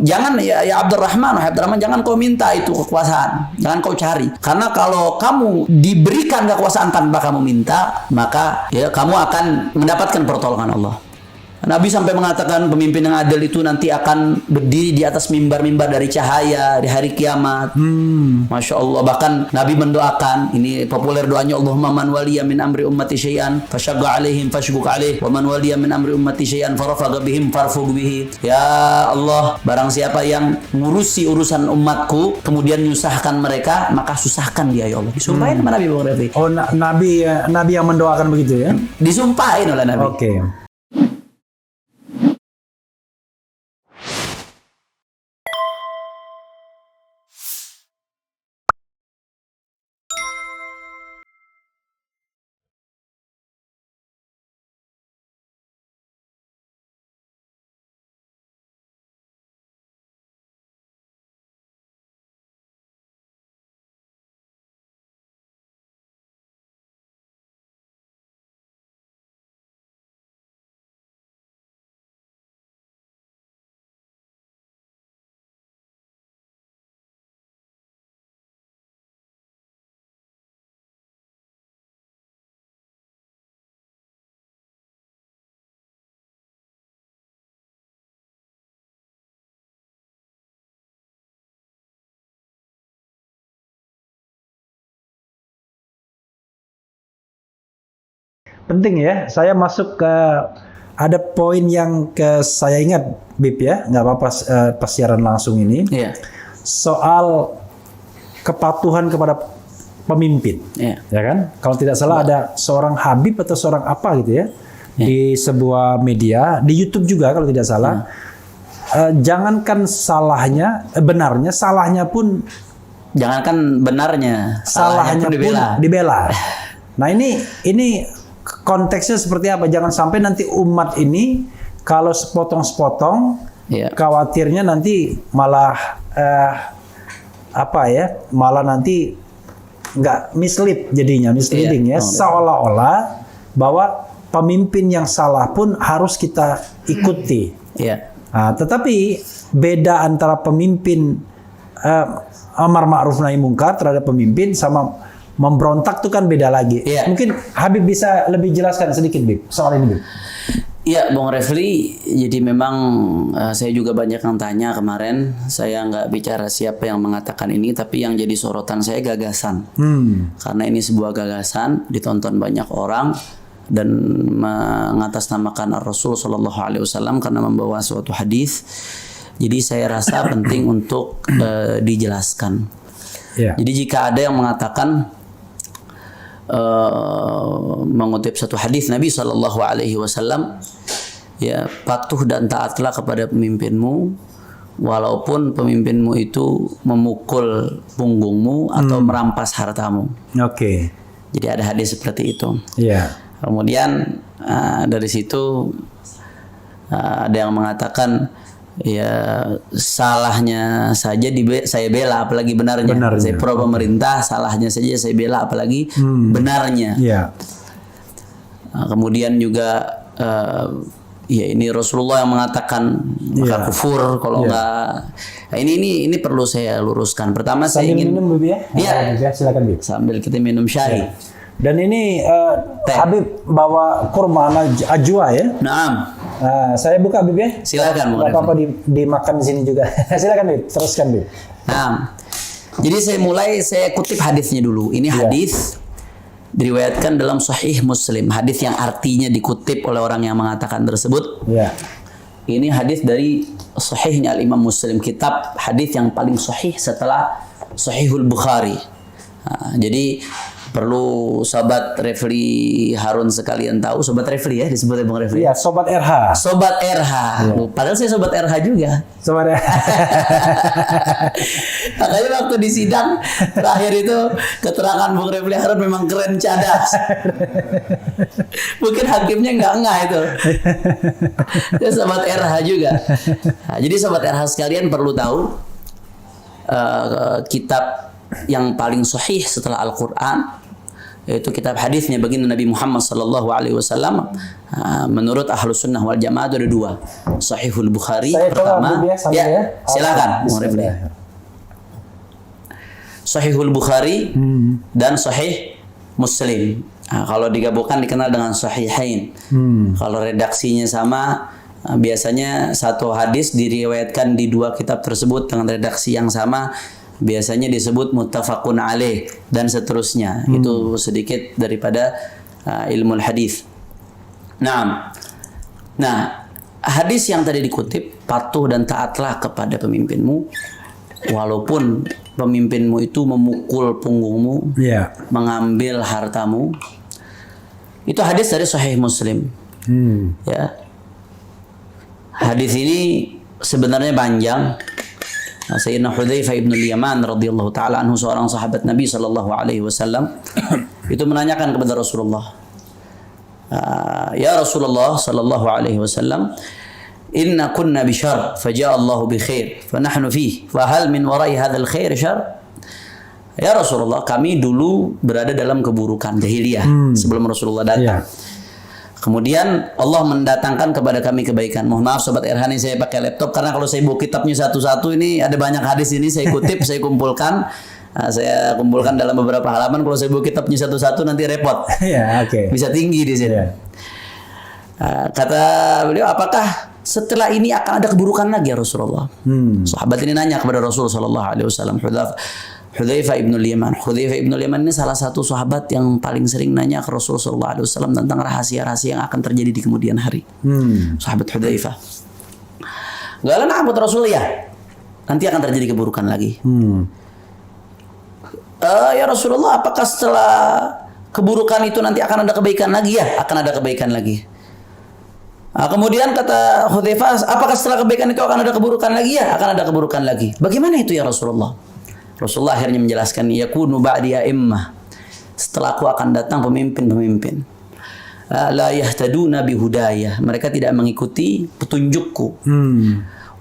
Jangan ya Abdurrahman, jangan kau minta itu kekuasaan, jangan kau cari. Karena kalau kamu diberikan kekuasaan tanpa kamu minta, maka ya kamu akan mendapatkan pertolongan Allah. Nabi sampai mengatakan pemimpin yang adil itu nanti akan berdiri di atas mimbar-mimbar dari cahaya di hari kiamat. Masya Allah. Bahkan Nabi mendoakan, ini populer doanya, Allahumma man waliya min amri ummati syai'an fashagga alaihim fashguk alaih wa man waliya min amri ummati syai'an farafaga bihim farfug bihi. Ya Allah, barang siapa yang ngurusi urusan umatku kemudian menyusahkan mereka, maka susahkan dia ya Allah. Disumpahin sama Nabi Bung Refli. Oh, Nabi yang mendoakan begitu ya? Disumpahin oleh Nabi. Oke. Penting ya, saya masuk ke ada poin yang saya ingat, Bib ya, nggak apa-apa pas siaran langsung ini. Iya. Soal kepatuhan kepada pemimpin, Iya. ya kan? Kalau tidak salah ada seorang Habib atau seorang apa gitu ya, di sebuah media, di YouTube juga kalau tidak salah. Jangankan salahnya, benarnya, salahnya pun, jangankan benarnya, salahnya pun dibela. Nah ini konteksnya seperti apa? Jangan sampai nanti umat ini kalau sepotong-sepotong, khawatirnya nanti malah malah nanti nggak misleading ya. Seolah-olah bahwa pemimpin yang salah pun harus kita ikuti. Nah, tetapi beda antara pemimpin amar ma'ruf nahi mungkar terhadap pemimpin sama memberontak itu kan beda lagi. Mungkin Habib bisa lebih jelaskan sedikit, Bib, soal ini, Bib. Iya, Bung Refli. Jadi memang saya juga banyak yang tanya kemarin. Saya nggak bicara siapa yang mengatakan ini, tapi yang jadi sorotan saya gagasan. Karena ini sebuah gagasan ditonton banyak orang dan mengatasnamakan Rasul Shallallahu Alaihi Wasallam karena membawa suatu hadis. Jadi saya rasa penting untuk dijelaskan. Jadi jika ada yang mengatakan mengutip satu hadis Nabi Shallallahu Alaihi Wasallam, ya, patuh dan taatlah kepada pemimpinmu walaupun pemimpinmu itu memukul punggungmu atau merampas hartamu. Jadi ada hadis seperti itu. Kemudian dari situ ada yang mengatakan, ya, salahnya saja saya bela, apalagi benarnya. Saya pro pemerintah, salahnya saja saya bela, apalagi benarnya. Kemudian juga ya ini Rasulullah yang mengatakan maka kufur kalau enggak. Nah, ini perlu saya luruskan. Pertama saya ingin minum, Bib, ya? Silakan, Bib. Sambil kita minum syai. Dan ini Habib bawa kurma ajwa ya. Naam. Saya buka, Bib, ya. Silakan. Nggak apa-apa dimakan di sini juga. Silakan, Bib. Teruskan, Bib. Nah, jadi saya kutip hadisnya dulu. Ini hadis diriwayatkan dalam Sahih Muslim. Hadis yang artinya dikutip oleh orang yang mengatakan tersebut. Ini hadis dari Sahihnya Al-Imam Muslim, kitab hadis yang paling sahih setelah Sahihul Bukhari. Jadi perlu Sobat Refli Harun sekalian tahu. Sobat Refli ya disebutnya Bang Refli. Iya, Sobat RH. Sobat RH. Padahal saya Sobat RH juga. Sobat RH. Makanya waktu di sidang terakhir itu keterangan Bang Refli Harun memang keren, cadas. Mungkin hakimnya nggak ngeh itu. Dia Sobat RH juga. Nah, jadi Sobat RH sekalian perlu tahu kitab yang paling sahih setelah Al-Quran yaitu kitab hadisnya baginda Nabi Muhammad sallallahu alaihi wasallam. Menurut Ahlus Sunnah wal Jamaah ada dua. Sahihul Bukhari pertama. Silakan. Sahihul Bukhari dan Sahih Muslim. Kalau digabungkan dikenal dengan Sahihain. Kalau redaksinya sama, biasanya satu hadis diriwayatkan di dua kitab tersebut dengan redaksi yang sama, biasanya disebut muttafaqun alaih dan seterusnya. Itu sedikit daripada ilmu hadis. Nah, hadis yang tadi dikutip, patuh dan taatlah kepada pemimpinmu walaupun pemimpinmu itu memukul punggungmu, mengambil hartamu. Itu hadis dari Sahih Muslim. Ya. Hadis ini sebenarnya panjang. Sayyidina Hudzaifah ibn al-Yaman radhiyallahu taala anhu, seorang sahabat Nabi sallallahu alaihi wasallam, itu menanyakan kepada Rasulullah, ya Rasulullah sallallahu alaihi wasallam, inna kunna bi syarr faja'a Allah bi khair fa nahnu fihi fa hal min wara'i hadzal khair syarr? Ya Rasulullah, kami dulu berada dalam keburukan jahiliyah sebelum Rasulullah datang. Kemudian Allah mendatangkan kepada kami kebaikan. Mohon maaf Sobat Erhan, saya pakai laptop karena kalau saya buka kitabnya satu-satu ini ada banyak hadis ini saya kutip, saya kumpulkan. Saya kumpulkan dalam beberapa halaman. Kalau saya buka kitabnya satu-satu nanti repot. Bisa tinggi di sini. Kata beliau, apakah setelah ini akan ada keburukan lagi ya Rasulullah? Sahabat ini nanya kepada Rasulullah sallallahu alaihi wasallam, Hudzaifah ibn al-Yaman. Hudzaifah ibn al-Yaman ini salah satu sahabat yang paling sering nanya ke Rasulullah sallallahu alaihi wasallam tentang rahasia-rahasia yang akan terjadi di kemudian hari. Sahabat Hudzaifah. Gak lama kata Rasulullah, ya nanti akan terjadi keburukan lagi. Ya Rasulullah, apakah setelah keburukan itu nanti akan ada kebaikan lagi? Ya, akan ada kebaikan lagi. Kemudian kata Hudzaifah, apakah setelah kebaikan itu akan ada keburukan lagi? Ya, akan ada keburukan lagi. Bagaimana itu ya Rasulullah? Rasulullah akhirnya menjelaskan, yakunu ba'di a'immah, setelah aku akan datang pemimpin-pemimpin, la yahtaduna bihudaya, mereka tidak mengikuti petunjukku,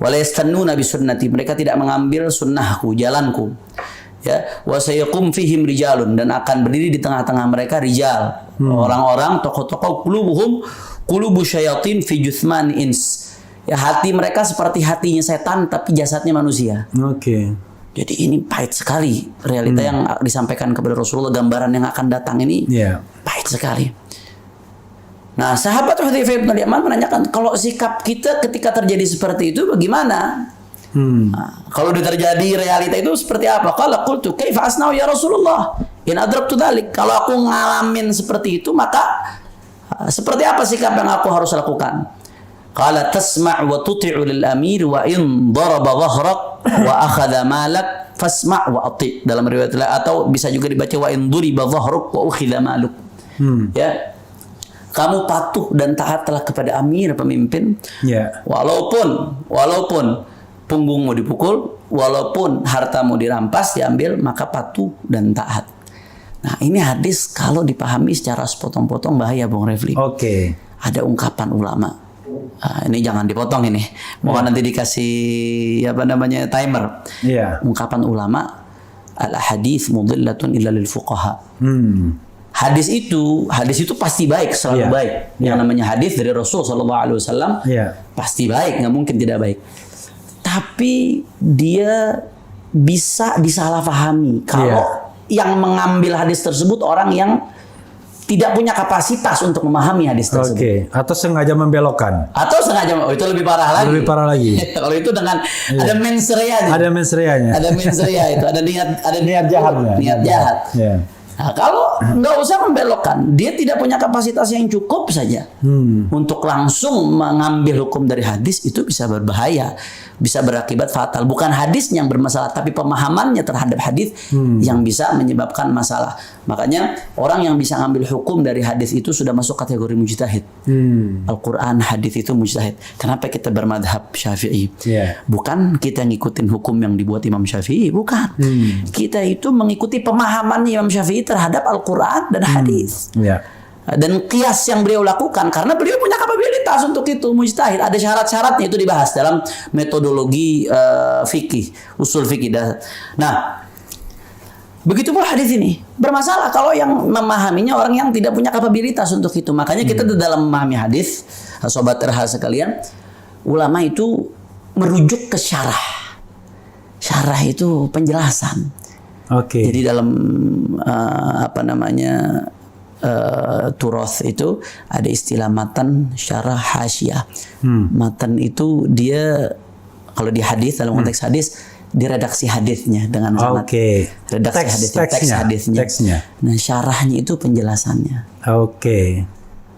wa la yastannuna bi sunnati, mereka tidak mengambil sunnahku, jalanku. Ya, wa sayaqum fihim rijalun, dan akan berdiri di tengah-tengah mereka rijal, orang-orang tokoh-tokoh, qulubu syayatin fi juthman ins, ya hati mereka seperti hatinya setan tapi jasadnya manusia. Jadi ini pahit sekali realita yang disampaikan kepada Rasulullah, gambaran yang akan datang ini pahit sekali. Nah, sahabat Hudzaifah bin al-Yaman menanyakan, kalau sikap kita ketika terjadi seperti itu bagaimana? Nah, kalau terjadi realita itu seperti apa? Qala qultu kaifa asna'u ya Rasulullah in adraktu dzalik. Kalau aku ngalamin seperti itu, maka seperti apa sikap yang aku harus lakukan? Qala tasma' wa tuti'u lil amir wa in daraba dhahrak wa akhadha malak fasma' wa ati'. Dalam riwayat atau bisa juga dibaca wa in duriba dhahruk wa ukhidha maluk. Ya. Kamu patuh dan taatlah kepada amir, pemimpin. Walaupun punggungmu dipukul, walaupun hartamu dirampas, diambil, maka patuh dan taat. Nah, ini hadis kalau dipahami secara sepotong-potong bahaya, Bung Refli. Ada ungkapan ulama. Ini jangan dipotong ini. Mohon nanti dikasih timer. Ungkapan ulama, al hadis mudillatun illa lil fuqaha. Hadis itu pasti baik, selalu baik. Yang namanya hadis dari Rasul sallallahu alaihi wasallam pasti baik, nggak mungkin tidak baik. Tapi dia bisa disalahpahami kalau yang mengambil hadis tersebut orang yang tidak punya kapasitas untuk memahami hadis tersebut. Atau sengaja membelokkan. Itu lebih parah lagi. Kalau itu dengan ada mens reanya. Ada mens rea itu, ada niat jahatnya. Niat jahat. Nah, kalau nggak usah membelokkan, dia tidak punya kapasitas yang cukup saja untuk langsung mengambil hukum dari hadis, itu bisa berbahaya, bisa berakibat fatal. Bukan hadisnya yang bermasalah, tapi pemahamannya terhadap hadis yang bisa menyebabkan masalah. Makanya orang yang bisa ngambil hukum dari hadis itu sudah masuk kategori mujtahid. Al-Quran, hadis itu mujtahid. Kenapa kita bermadhab Syafi'i? Bukan kita ngikutin hukum yang dibuat Imam Syafi'i, bukan. Kita itu mengikuti pemahaman Imam Syafi'i terhadap Al-Quran dan hadis. Dan qiyas yang beliau lakukan karena beliau punya kapabilitas untuk itu, mujtahid. Ada syarat-syaratnya, itu dibahas dalam metodologi fikih, usul fikih. Nah, Begitu pula hadis ini. Bermasalah kalau yang memahaminya orang yang tidak punya kapabilitas untuk itu. Makanya kita dalam memahami hadis, sobat RH sekalian, ulama itu merujuk ke syarah. Syarah itu penjelasan. Oke. Jadi dalam turoth itu ada istilah matan, syarah, hasyah. Matan itu dia kalau di hadis, dalam konteks hadis, diredaksi hadisnya dengan sanad. Redaksi teks hadisnya. Nah, syarahnya itu penjelasannya.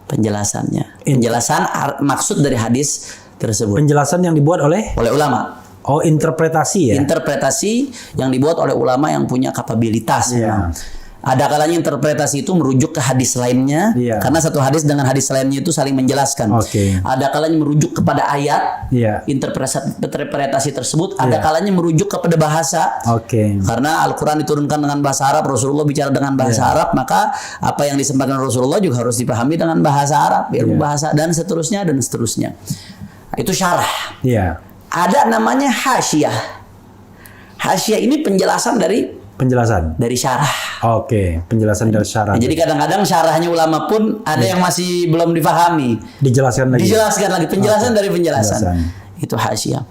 Penjelasan maksud dari hadis tersebut. Penjelasan yang dibuat oleh ulama. Oh, interpretasi ya. Interpretasi yang dibuat oleh ulama yang punya kapabilitas. Ada kalanya interpretasi itu merujuk ke hadis lainnya, karena satu hadis dengan hadis lainnya itu saling menjelaskan. Ada kalanya merujuk kepada ayat, interpretasi tersebut. Ada kalanya merujuk kepada bahasa, karena Al-Quran diturunkan dengan bahasa Arab, Rasulullah bicara dengan bahasa Arab, maka apa yang disampaikan Rasulullah juga harus dipahami dengan bahasa Arab, ilmu bahasa, dan seterusnya, dan seterusnya. Itu syarah. Ada namanya hasyah. Hasyah ini penjelasan dari syarah. Penjelasan dari syarah. Jadi kadang-kadang syarahnya ulama pun ada yang masih belum dipahami. Dijelaskan lagi penjelasan dari penjelasan. Itu hasyah.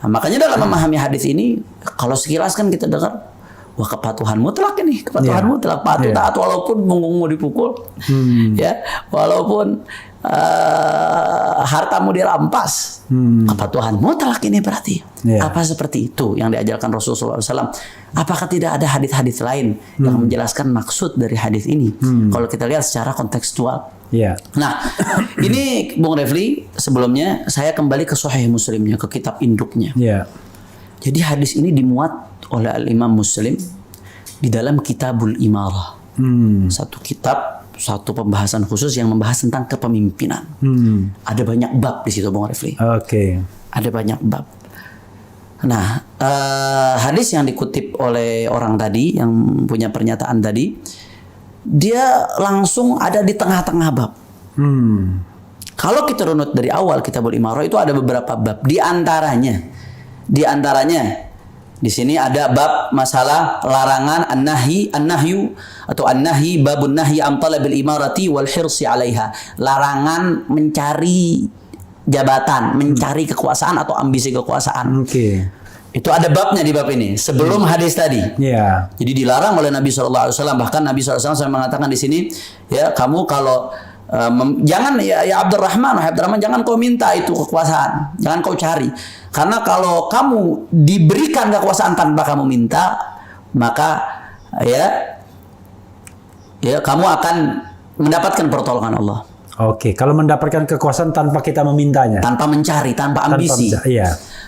Nah, makanya dalam memahami hadis ini, kalau sekilas kan kita dengar, wah kepatuhan mutlak ini, mutlak, patuh taat walaupun mau dipukul, walaupun hartamu dirampas, kepatuhan mutlak ini berarti. Apa seperti itu yang diajarkan Rasulullah SAW? Apakah tidak ada hadis-hadis lain yang menjelaskan maksud dari hadis ini? Kalau kita lihat secara kontekstual. Nah, ini Bung Refli, sebelumnya saya kembali ke Sahih Muslimnya, ke kitab induknya. Jadi hadis ini dimuat oleh Al-Imam Muslim di dalam Kitabul Imarah. Satu kitab, satu pembahasan khusus yang membahas tentang kepemimpinan. Ada banyak bab di situ, Bung Refli. Ada banyak bab. Nah, hadis yang dikutip oleh orang tadi, yang punya pernyataan tadi, dia langsung ada di tengah-tengah bab. Kalau kita runut dari awal Kitabul Imarah itu ada beberapa bab. Di antaranya di sini ada bab masalah larangan an-nahyu atau an-nahyi, babun nahyi an talabil imarati wal hirsi 'alaiha. Larangan mencari jabatan, mencari kekuasaan atau ambisi kekuasaan. Itu ada babnya di bab ini sebelum hadis tadi. Jadi dilarang oleh Nabi SAW. Bahkan Nabi SAW mengatakan di sini, ya kamu kalau jangan ya Abdurrahman jangan kau minta itu kekuasaan, jangan kau cari, karena kalau kamu diberikan kekuasaan tanpa kamu minta, maka ya kamu akan mendapatkan pertolongan Allah. Kalau mendapatkan kekuasaan tanpa kita memintanya, tanpa mencari, tanpa ambisi.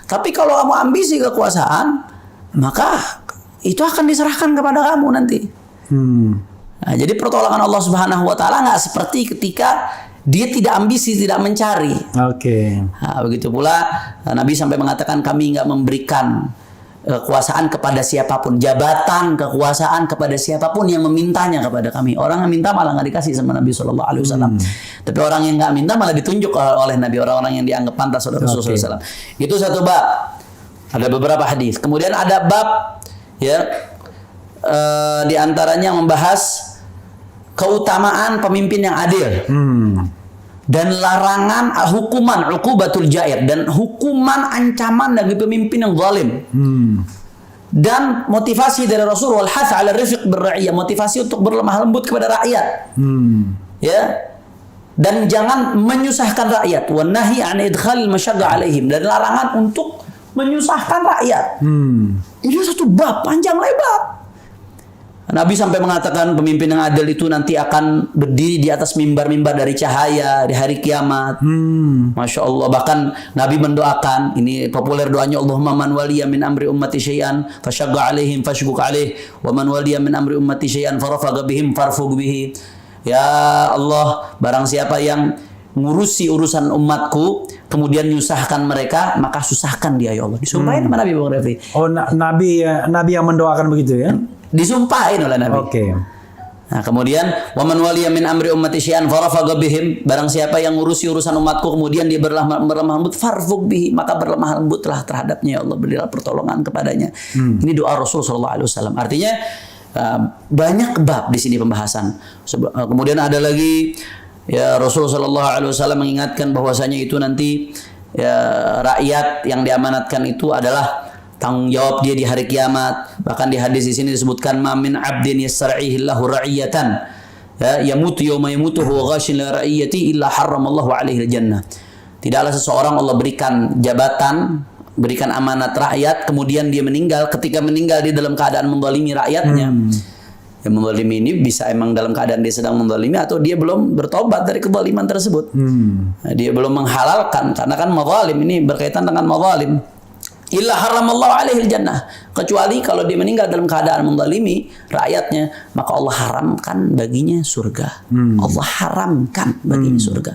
Tapi kalau kamu ambisi kekuasaan, maka itu akan diserahkan kepada kamu nanti. Nah, jadi pertolongan Allah Subhanahu wa taala nggak seperti ketika dia tidak ambisi, tidak mencari. Nah, begitu pula Nabi sampai mengatakan kami nggak memberikan kekuasaan kepada siapapun, jabatan, kekuasaan kepada siapapun yang memintanya kepada kami. Orang yang minta malah nggak dikasih sama Nabi SAW. Tapi orang yang nggak minta malah ditunjuk oleh Nabi, orang-orang yang dianggap pantas oleh Rasulullah SAW. Itu satu bab. Ada beberapa hadis. Kemudian ada bab di antaranya membahas keutamaan pemimpin yang adil. Dan larangan hukuman uqubatul jair, dan hukuman ancaman bagi pemimpin yang zalim. Dan motivasi dari Rasul wal hath 'ala rifq birra'iyah, motivasi untuk berlemah lembut kepada rakyat. Dan jangan menyusahkan rakyat. Wan nahi 'an idkhalil masyaqqa 'alaihim, dan larangan untuk menyusahkan rakyat. Itu satu bab panjang lebar. Nabi sampai mengatakan pemimpin yang adil itu nanti akan berdiri di atas mimbar-mimbar dari cahaya di hari kiamat. Masya Allah. Bahkan Nabi mendoakan, ini populer doanya, Allahumma man waliya min amri ummati syai'an fasyagga alaihim fashguk alaih, wa man waliya min amri ummati syai'an farafaga bihim farfug bihi. Ya Allah, barang siapa yang ngurusi urusan umatku kemudian menyusahkan mereka, maka susahkan dia ya Allah. Disumpahin sama Nabi, Bung Refli. Nabi yang mendoakan begitu ya? Disumpahin oleh Nabi. Nah, kemudian waman waliya min amri ummati syai'an farafaga bihim, barang siapa yang ngurusi urusan umatku kemudian dia berlemah lembut, farfug bihi, maka berlemah lembutlah terhadapnya ya Allah, berilah pertolongan kepadanya. Ini doa Rasul sallallahu alaihi wasallam. Artinya Banyak bab di sini pembahasan. Kemudian ada lagi ya Rasulullah Shallallahu Alaihi Wasallam mengingatkan bahwasanya itu nanti ya, rakyat yang diamanatkan itu adalah tanggung jawab dia di hari kiamat. Bahkan di hadis di sini disebutkan mamin abdin yasra'ihillahu ra'iyatan ya yamutu yawma yamutu huwa ghashin li ra'iyati illa harramallahu alaihi jannah. Tidaklah seseorang Allah berikan jabatan, berikan amanat rakyat, kemudian dia meninggal. Ketika meninggal dia dalam keadaan menzalimi rakyatnya. Yang menzalimi ini bisa emang dalam keadaan dia sedang menzalimi atau dia belum bertobat dari kezaliman tersebut. Nah, dia belum menghalalkan, karena kan mazalim ini berkaitan dengan mazalim. Illa haramallahu alaihi jannah. Kecuali kalau dia meninggal dalam keadaan menzalimi rakyatnya, maka Allah haramkan baginya surga. Allah haramkan baginya surga.